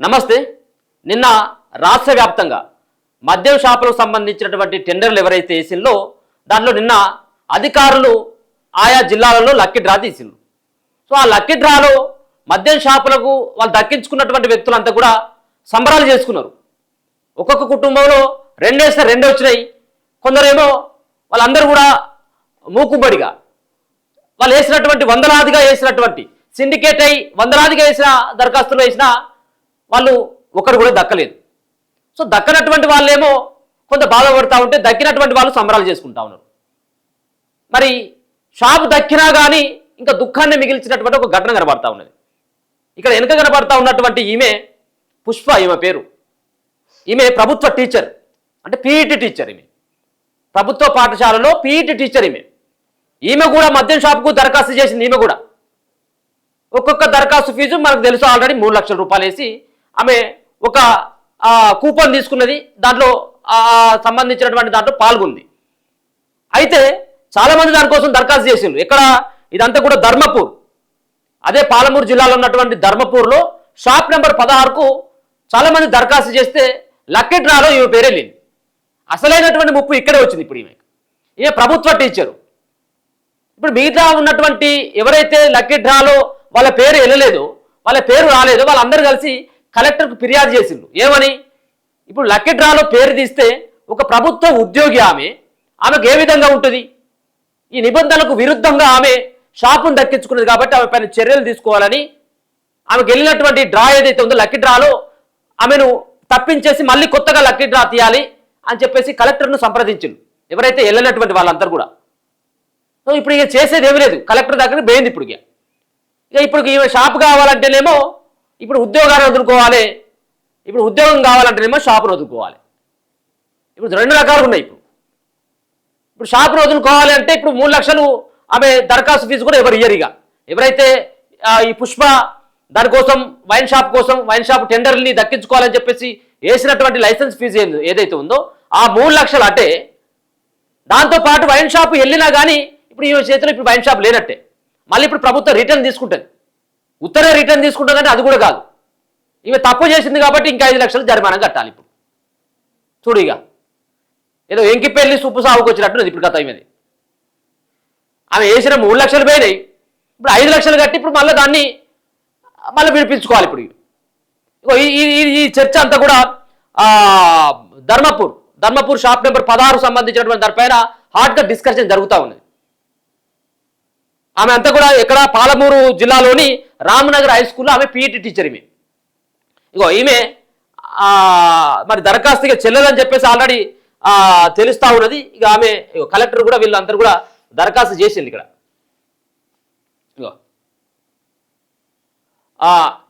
నమస్తే. నిన్న రాష్ట్ర వ్యాప్తంగా మద్యం షాపులకు సంబంధించినటువంటి టెండర్లు ఎవరైతే వేసిందో దాంట్లో నిన్న అధికారులు ఆయా జిల్లాలలో లక్కీ డ్రా తీసిండ్రు. సో ఆ లక్కీ డ్రాలో మద్యం షాపులకు వాళ్ళు దక్కించుకున్నటువంటి వ్యక్తులంతా కూడా సంబరాలు చేసుకున్నారు. ఒక్కొక్క కుటుంబంలో రెండేస్తే రెండు వచ్చినాయి. కొందరేమో వాళ్ళందరూ కూడా మూకుబడిగా వాళ్ళు వేసినటువంటి వందలాదిగా వేసినటువంటి సిండికేట్ అయి వందలాదిగా వేసిన దరఖాస్తులు వేసిన వాళ్ళు ఒకరు కూడా దక్కలేదు. సో దక్కనటువంటి వాళ్ళేమో కొంత బాధపడుతూ ఉంటే దక్కినటువంటి వాళ్ళు సంబరాలు చేసుకుంటా ఉన్నారు. మరి షాపు దక్కినా కానీ ఇంకా దుఃఖాన్ని మిగిల్చినటువంటి ఒక ఘటన కనబడతా ఉన్నది. ఇక్కడ వెనుక కనబడతా ఉన్నటువంటి ఈమె పుష్ప, ఈమె పేరు. ఈమె ప్రభుత్వ టీచర్, అంటే పీఈటీ టీచర్. ఈమె ప్రభుత్వ పాఠశాలలో పీఈటీ టీచర్. ఈమె కూడా మద్యం షాపుకు దరఖాస్తు చేసింది. ఈమె కూడా ఒక్కొక్క దరఖాస్తు ఫీజు మనకు తెలుసు, ఆల్రెడీ 3 లక్షల రూపాయలు వేసి ఆమె ఒక కూపన్ తీసుకున్నది. దాంట్లో సంబంధించినటువంటి దాంట్లో పాల్గొంది. అయితే చాలామంది దానికోసం దరఖాస్తు చేసిండ్రు. ఎక్కడ ఇదంతా కూడా ధర్మపూర్, అదే పాలమూరు జిల్లాలో ఉన్నటువంటి ధర్మపూర్లో షాప్ నెంబర్ 16కు చాలామంది దరఖాస్తు చేస్తే లక్కీ డ్రాలో ఈమె పేరే లేదు. అసలైనటువంటి ముప్పు ఇక్కడే వచ్చింది. ఇప్పుడు ఈమె ప్రభుత్వ టీచరు. ఇప్పుడు మిగతా ఉన్నటువంటి ఎవరైతే లక్కీ డ్రాలో వాళ్ళ పేరు వెళ్ళలేదో, వాళ్ళ పేరు రాలేదో, వాళ్ళందరూ కలిసి కలెక్టర్కు ఫిర్యాదు చేసిండ్రు. ఏమని? ఇప్పుడు లక్కీ డ్రాలో పేరు తీస్తే ఒక ప్రభుత్వ ఉద్యోగి ఆమెకు ఏ విధంగా ఉంటుంది? ఈ నిబంధనలకు విరుద్ధంగా ఆమె షాపును దక్కించుకున్నది కాబట్టి ఆమె పైన చర్యలు తీసుకోవాలని ఆమెకు వెళ్ళినటువంటి డ్రా ఏదైతే ఉందో లక్కీ డ్రాలో ఆమెను తప్పించేసి మళ్ళీ కొత్తగా లక్కీ డ్రా తీయాలి అని చెప్పేసి కలెక్టర్ను సంప్రదించింది ఎవరైతే వెళ్ళినటువంటి వాళ్ళందరూ కూడా. సో ఇప్పుడు ఇక చేసేది ఏమీ లేదు, కలెక్టర్ దగ్గర పోయింది. ఇప్పుడు ఈమె షాప్ కావాలంటేనేమో ఇప్పుడు ఉద్యోగాన్ని వదులుకోవాలి, ఇప్పుడు ఉద్యోగం కావాలంటేనేమో షాపును వదులుకోవాలి. ఇప్పుడు 2 రకాలు ఉన్నాయి. ఇప్పుడు షాపును వదులుకోవాలి అంటే ఇప్పుడు 3 లక్షలు ఆమె దరఖాస్తు ఫీజు కూడా ఎవరు ఇయ్యరిగా. ఎవరైతే ఈ పుష్ప దానికోసం వైన్ షాప్ టెండర్ని దక్కించుకోవాలని చెప్పేసి వేసినటువంటి లైసెన్స్ ఫీజు ఏదైతే ఉందో ఆ 3 లక్షలు అంటే దాంతోపాటు వైన్ షాప్ వెళ్ళినా కానీ ఇప్పుడు ఈ చేతిలో ఇప్పుడు వైన్ షాప్ లేనట్టే. మళ్ళీ ఇప్పుడు ప్రభుత్వం రిటర్న్ తీసుకుంటుంది. ఉత్తరే రిటర్న్ తీసుకుంటుందంటే అది కూడా కాదు. ఈమె తప్పు చేసింది కాబట్టి ఇంకా 5 లక్షలు జరిమానా కట్టాలి. ఇప్పుడు చూడు, ఇక ఏదో ఎంకి పెళ్లి సుప్పు సాగుకు వచ్చినట్టు ఇప్పుడు కథ ఈమెది. ఆమె వేసిన 3 లక్షలు పోయినాయి. ఇప్పుడు 5 లక్షలు కట్టి ఇప్పుడు మళ్ళీ దాన్ని మళ్ళీ విడిపించుకోవాలి. ఇప్పుడు ఈ చర్చ అంతా కూడా ధర్మపూర్ షాప్ నెంబర్ 16 సంబంధించినటువంటి దానిపైన హాట్గా డిస్కషన్ జరుగుతూ ఉన్నది. ఆమె అంతా కూడా ఇక్కడ పాలమూరు జిల్లాలోని రామనగర్ హై స్కూల్లో ఆమె పీఈటీ టీచర్. ఈమె మరి దరఖాస్తుగా చెల్లదని చెప్పేసి ఆల్రెడీ తెలుస్తూ ఉన్నది. ఇక ఆమె కలెక్టర్ కూడా వీళ్ళందరూ కూడా దరఖాస్తు చేసింది. ఇక్కడ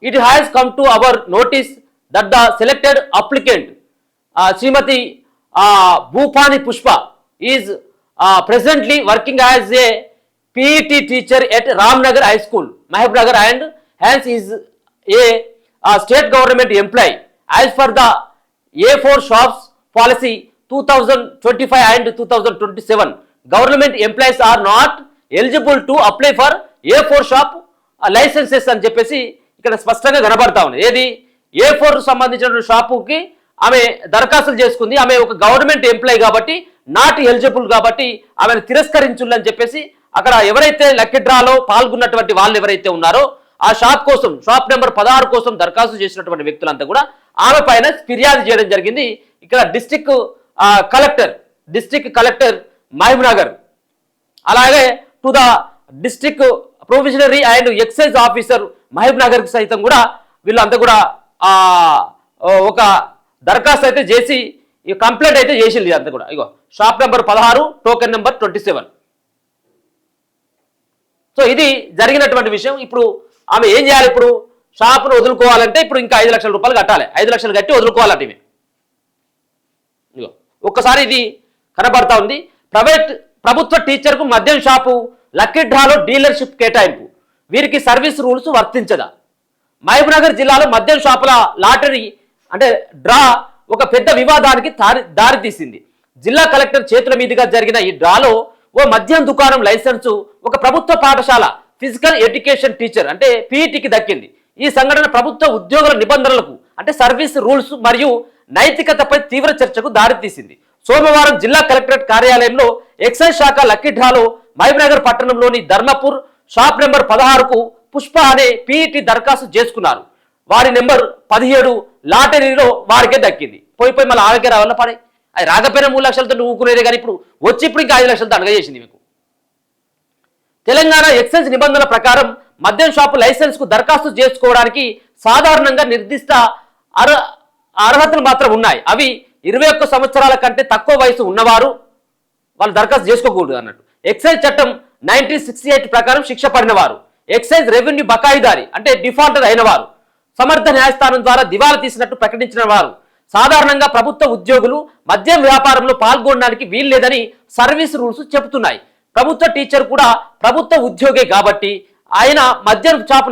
it has come to our notice that the selected applicant Shrimati Bhupani Pushpa is presently working as a PET teacher at Ramnagar High School, Mahbubnagar, and hence is a state government employee as per the A4 shops policy 2025 and 2027. Government employees are not eligible to apply for A4 shop licenses అని చెప్పేసి ఇక్కడ స్పష్టంగా కనబడతా ఉంది. ఏది A4 సంబంధించిన షాపుకి ఆమె దరఖాస్తులు చేసుకుంది. ఆమె ఒక గవర్నమెంట్ ఎంప్లాయీ కాబట్టి నాట్ ఎలిజిబుల్ కాబట్టి ఆమెను తిరస్కరించులని చెప్పేసి అక్కడ ఎవరైతే లక్కీ డ్రాలో పాల్గొన్నటువంటి వాళ్ళు ఎవరైతే ఉన్నారో ఆ షాప్ నెంబర్ 16 కోసం దరఖాస్తు చేసినటువంటి వ్యక్తులంతా కూడా ఆమె పైన ఫిర్యాదు చేయడం జరిగింది. ఇక్కడ డిస్ట్రిక్ట్ కలెక్టర్ మహబూబ్నగర్, అలాగే to the district provisionary and excise officer మహబూబ్నగర్కి సైతం కూడా వీళ్ళంతా కూడా ఒక దరఖాస్తు అయితే చేసి కంప్లైంట్ అయితే చేసింది. అంతా కూడా shop number 16 token number 27. So ఇది జరిగినటువంటి విషయం. ఇప్పుడు ఆమె ఏం చేయాలి? ఇప్పుడు షాపును వదులుకోవాలంటే ఇప్పుడు ఇంకా 5 లక్షల రూపాయలు కట్టాలి. 5 లక్షలు కట్టి వదులుకోవాలంటే ఈమె. ఒక్కసారి ఇది కనబడతా ఉంది. ప్రభుత్వ టీచర్కు మద్యం షాపు లక్కీ డ్రాలో డీలర్షిప్ కేటాయింపు, వీరికి సర్వీస్ రూల్స్ వర్తించదా? మహబూబ్నగర్ జిల్లాలో మద్యం షాపుల లాటరీ అంటే డ్రా ఒక పెద్ద వివాదానికి దారితీసింది. జిల్లా కలెక్టర్ చేతుల మీదుగా జరిగిన ఈ డ్రాలో ఓ మద్యం దుకాణం లైసెన్సు ఒక ప్రభుత్వ పాఠశాల ఫిజికల్ ఎడ్యుకేషన్ టీచర్ అంటే పీఈటీకి దక్కింది. ఈ సంఘటన ప్రభుత్వ ఉద్యోగుల నిబంధనలకు అంటే సర్వీస్ రూల్స్ మరియు నైతికతపై తీవ్ర చర్చకు దారితీసింది. సోమవారం జిల్లా కలెక్టరేట్ కార్యాలయంలో ఎక్సైజ్ శాఖ లక్కీ డ్రాలో మహబూబ్నగర్ పట్టణంలోని ధర్మపూర్ షాప్ నెంబర్ 16కు పుష్ప అనే పీఈటీ దరఖాస్తు చేసుకున్నారు. వారి నెంబర్ 17 లాటరీలో వారికే దక్కింది. పోయి మళ్ళీ ఆమెకే రావాల పడే అది రాకపోయినా 3 లక్షలతో ఊకునేదే కానీ ఇప్పుడు ఇంకా 5 లక్షలతో అడగజేసింది మీకు. తెలంగాణ ఎక్సైజ్ నిబంధనల ప్రకారం మద్యం షాపు లైసెన్స్ కు దరఖాస్తు చేసుకోవడానికి సాధారణంగా నిర్దిష్ట అర్హతలు మాత్రం ఉన్నాయి. అవి 21 సంవత్సరాల కంటే తక్కువ వయసు ఉన్నవారు వాళ్ళు దరఖాస్తు చేసుకోకూడదు అన్నట్టు. ఎక్సైజ్ చట్టం 1968 ప్రకారం శిక్ష పడినవారు, ఎక్సైజ్ రెవెన్యూ బకాయిదారి అంటే డిఫాల్టర్ అయిన వారు, సమర్థ న్యాయస్థానం ద్వారా దివాలా తీసినట్టు ప్రకటించిన వారు, సాధారణంగా ప్రభుత్వ ఉద్యోగులు మద్యం వ్యాపారంలో పాల్గొనడానికి వీల్లేదని సర్వీస్ రూల్స్ చెబుతున్నాయి. ప్రభుత్వ టీచర్ కూడా ప్రభుత్వ ఉద్యోగే కాబట్టి ఆయన మద్యం షాపు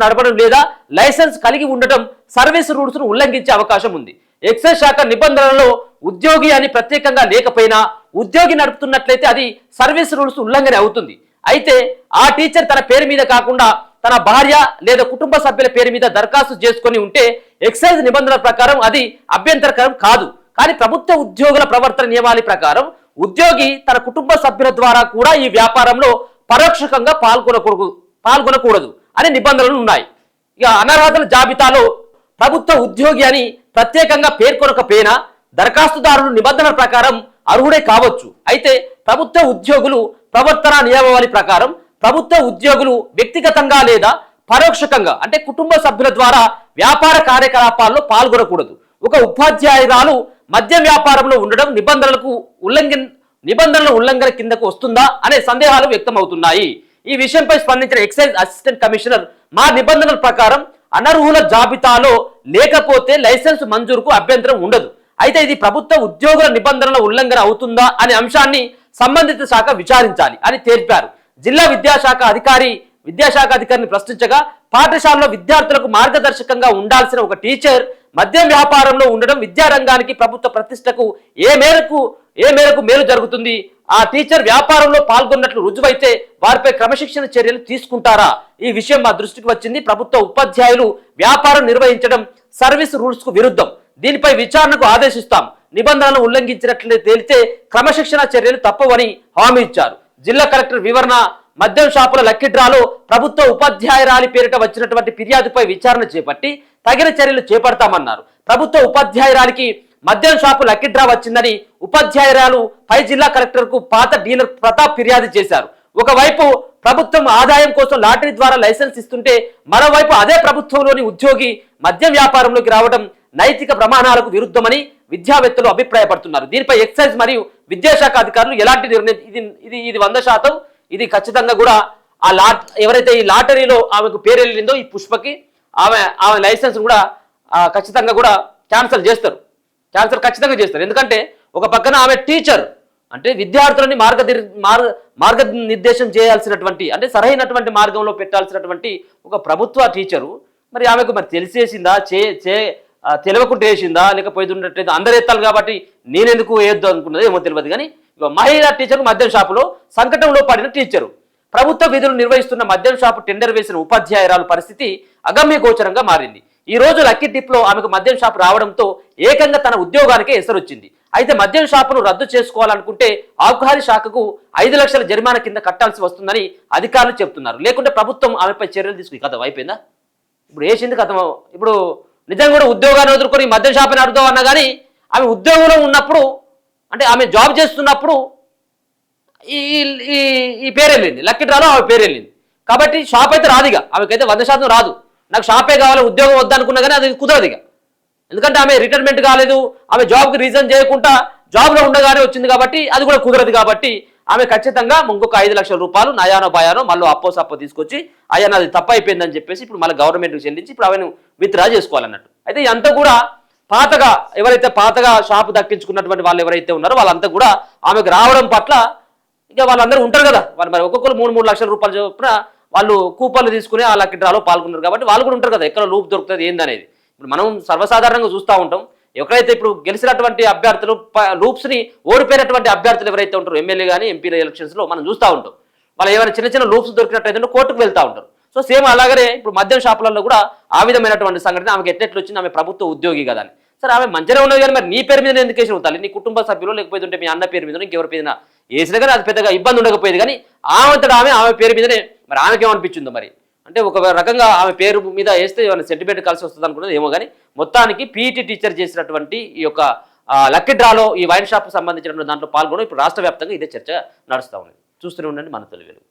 నడపడం లేదా లైసెన్స్ కలిగి ఉండటం సర్వీస్ రూల్స్ ను ఉల్లంఘించే అవకాశం ఉంది. ఎక్సైజ్ శాఖ నిబంధనలలో ఉద్యోగి అని ప్రత్యేకంగా లేకపోయినా ఉద్యోగి నడుపుతున్నట్లయితే అది సర్వీస్ రూల్స్ ఉల్లంఘన అవుతుంది. అయితే ఆ టీచర్ తన పేరు మీద కాకుండా తన భార్య లేదా కుటుంబ సభ్యుల పేరు మీద దరఖాస్తు చేసుకొని ఉంటే ఎక్సైజ్ నిబంధనల ప్రకారం అది అభ్యంతరకరం కాదు. కానీ ప్రభుత్వ ఉద్యోగుల ప్రవర్తన నియమాల ప్రకారం ఉద్యోగి తన కుటుంబ సభ్యుల ద్వారా కూడా ఈ వ్యాపారంలో పరోక్షంగా పాల్గొనకూడదు అనే నిబంధనలు ఉన్నాయి. ఇక అనర్హతల జాబితాలో ప్రభుత్వ ఉద్యోగి అని ప్రత్యేకంగా పేర్కొనకపోయినా దరఖాస్తుదారులు నిబంధనల ప్రకారం అర్హుడే కావచ్చు. అయితే ప్రభుత్వ ఉద్యోగులు ప్రవర్తన నియమావళి ప్రకారం ప్రభుత్వ ఉద్యోగులు వ్యక్తిగతంగా లేదా పరోక్షంగా అంటే కుటుంబ సభ్యుల ద్వారా వ్యాపార కార్యకలాపాల్లో పాల్గొనకూడదు. ఒక ఉపాధ్యాయురాలు మద్యం వ్యాపారంలో ఉండడం నిబంధనల ఉల్లంఘన కిందకు వస్తుందా అనే సందేహాలు వ్యక్తమవుతున్నాయి. ఈ విషయంపై స్పందించిన ఎక్సైజ్ అసిస్టెంట్ కమిషనర్ మా నిబంధనల ప్రకారం అనర్హుల జాబితాలో లేకపోతే లైసెన్స్ మంజూరుకు అభ్యంతరం ఉండదు. అయితే ఇది ప్రభుత్వ ఉద్యోగుల నిబంధనల ఉల్లంఘన అవుతుందా అనే అంశాన్ని సంబంధిత శాఖ విచారించాలి అని తెలిపారు. జిల్లా విద్యాశాఖ అధికారిని ప్రశ్నించగా పాఠశాలలో విద్యార్థులకు మార్గదర్శకంగా ఉండాల్సిన ఒక టీచర్ మద్యం వ్యాపారంలో ఉండడం విద్యారంగానికి ప్రభుత్వ ప్రతిష్టకు ఏ మేరకు మేలు జరుగుతుంది? ఆ టీచర్ వ్యాపారంలో పాల్గొన్నట్లు రుజువైతే వారిపై క్రమశిక్షణ చర్యలు తీసుకుంటారా? ఈ విషయం మా దృష్టికి వచ్చింది. ప్రభుత్వ ఉపాధ్యాయులు వ్యాపారం నిర్వహించడం సర్వీస్ రూల్స్ కు విరుద్ధం. దీనిపై విచారణకు ఆదేశిస్తాం. నిబంధనలను ఉల్లంఘించినట్లే తేలితే క్రమశిక్షణ చర్యలు తప్పవని హామీ ఇచ్చారు. జిల్లా కలెక్టర్ వివరణ మద్యం షాపుల లక్కీ డ్రాలో ప్రభుత్వ ఉపాధ్యాయురాలి పేరిట వచ్చినటువంటి ఫిర్యాదుపై విచారణ చేపట్టి తగిన చర్యలు చేపడతామన్నారు. ప్రభుత్వ ఉపాధ్యాయురాలికి మద్యం షాపు లక్కీ డ్రా వచ్చిందని ఉపాధ్యాయురాలు పై జిల్లా కలెక్టర్ కు పాత డీలర్ ప్రతాప్ ఫిర్యాదు చేశారు. ఒకవైపు ప్రభుత్వం ఆదాయం కోసం లాటరీ ద్వారా లైసెన్స్ ఇస్తుంటే మరోవైపు అదే ప్రభుత్వంలోని ఉద్యోగి మద్యం వ్యాపారంలోకి రావడం నైతిక ప్రమాణాలకు విరుద్ధమని విద్యావేత్తలు అభిప్రాయపడుతున్నారు. దీనిపై ఎక్సైజ్ మరియు విద్యాశాఖ అధికారులు ఎలాంటి నిర్ణయం ఇది 100% ఇది ఖచ్చితంగా కూడా ఎవరైతే ఈ లాటరీలో ఆమెకు పేరు వెళ్ళిందో ఈ పుష్పకి ఆమె లైసెన్స్ కూడా ఖచ్చితంగా కూడా క్యాన్సిల్ ఖచ్చితంగా చేస్తారు. ఎందుకంటే ఒక పక్కన ఆమె టీచర్ అంటే విద్యార్థులని మార్గనిర్దేశం చేయాల్సినటువంటి అంటే సరైనటువంటి మార్గంలో పెట్టాల్సినటువంటి ఒక ప్రభుత్వ టీచరు మరి ఆమెకు మరి తెలిసేసిందా తెలియకుండా వేసిందా లేకపోతే అందరు ఎత్తాలి కాబట్టి నేనెందుకు వేయొద్దు అనుకున్నది ఏమో తెలియదు. కానీ మహిళా టీచర్ మద్యం షాపులో సంకటంలో పడిన టీచరు ప్రభుత్వ విధులు నిర్వహిస్తున్న మద్యం షాపు టెండర్ వేసిన ఉపాధ్యాయురాలు పరిస్థితి అగమ్య గోచరంగా మారింది. ఈ రోజు లక్కీ డిప్ లో ఆమెకు మద్యం షాపు రావడంతో ఏకంగా తన ఉద్యోగానికే ఎసరొచ్చింది. అయితే మద్యం షాపును రద్దు చేసుకోవాలనుకుంటే ఆబ్కారీ శాఖకు 5 లక్షల జరిమానా కింద కట్టాల్సి వస్తుందని అధికారులు చెబుతున్నారు. లేకుంటే ప్రభుత్వం ఆమెపై చర్యలు తీసుకుని కథ అయిపోయిందా? ఇప్పుడు వేసింది కథ. ఇప్పుడు నిజంగా కూడా ఉద్యోగాన్ని వదులుకొని మద్యం షాపుని అడుగుదాం అన్నా కానీ ఆమె ఉద్యోగంలో ఉన్నప్పుడు అంటే ఆమె జాబ్ చేస్తున్నప్పుడు ఈ పేరు వెళ్ళింది, లక్కీ డ్రాలో ఆమె పేరు వెళ్ళింది. కాబట్టి షాప్ అయితే రాదుగా, ఆమెకైతే 100% రాదు. నాకు షాపే కావాలి ఉద్యోగం వద్దనుకున్నా కానీ అది కుదరదు ఇక. ఎందుకంటే ఆమె రిటైర్మెంట్ కాలేదు, ఆమె జాబ్కి రీజన్ చేయకుండా జాబ్లో ఉండగానే వచ్చింది కాబట్టి అది కూడా కుదరదు. కాబట్టి ఆమె ఖచ్చితంగా ఇంకొక 5 లక్షల రూపాయలు నయానో భయానో మళ్ళీ అప్పో తీసుకొచ్చి అయ్యా నాది తప్పు అయిపోయిందని చెప్పేసి ఇప్పుడు మళ్ళీ గవర్నమెంట్కి చెల్లించి ఇప్పుడు ఆమెను విత్డ్రా చేసుకోవాలన్నట్టు. అయితే ఇదంతా కూడా పాతగా షాపు దక్కించుకున్నటువంటి వాళ్ళు ఎవరైతే ఉన్నారో వాళ్ళంతా కూడా ఆమెకు రావడం పట్ల ఇక వాళ్ళందరూ ఉంటారు కదా, వాళ్ళు మరి ఒక్కొక్కరు 3 లక్షల రూపాయలు చొప్పున వాళ్ళు కూపన్లు తీసుకుని ఆ లక్కీ డ్రాలో పాల్గొన్నారు కాబట్టి వాళ్ళు కూడా ఉంటారు కదా ఎక్కడ లూప్ దొరుకుతుంది ఏందనేది. ఇప్పుడు మనం సర్వసాధారణంగా చూస్తూ ఉంటాం. ఎక్కడైతే ఇప్పుడు గెలిచినటువంటి అభ్యర్థులు లూప్స్ని ఓడిపోయినటువంటి అభ్యర్థులు ఎవరైతే ఉంటారో ఎమ్మెల్యే కానీ ఎంపీ ఎలక్షన్స్లో మనం చూస్తూ ఉంటాం. వాళ్ళు ఏమైనా చిన్న లూప్స్ దొరికినట్టయితే కోర్టుకు వెళ్తూ ఉంటారు. సో సేమ్ అలాగనే ఇప్పుడు మద్యం షాపులలో కూడా ఆ విధమైనటువంటి సంఘటన ఆమెకి ఎట్లెట్లు వచ్చింది, ఆమె ప్రభుత్వ ఉద్యోగి కదా అని. సరే ఆమె మంచిగా ఉన్నది కానీ మరి నీ పేరు మీద ఎందుకు వేసిన అవుతాలి, నీ కుటుంబ సభ్యులు లేకపోతే ఉంటే మీ అన్న పేరు మీద ఇంకెవరి మీద వేసినా కానీ అది పెద్దగా ఇబ్బంది ఉండకపోయేది. కానీ ఆమె ఆమె పేరు మీదనే మరి ఆమెకి ఏమనిపించిందో మరి, అంటే ఒక రకంగా ఆమె పేరు మీద వేస్తే ఏమైనా సెంటిమెంట్ కలిసి వస్తుంది అనుకున్నది ఏమో. కానీ మొత్తానికి పీఈటీ టీచర్ చేసినటువంటి ఈ యొక్క లక్కీ డ్రాలో ఈ వైన్ షాప్కి సంబంధించినటువంటి దాంట్లో పాల్గొనడం ఇప్పుడు రాష్ట్ర వ్యాప్తంగా ఇదే చర్చ నడుస్తూ ఉంది. చూస్తూనే ఉండండి మన తెలుగు.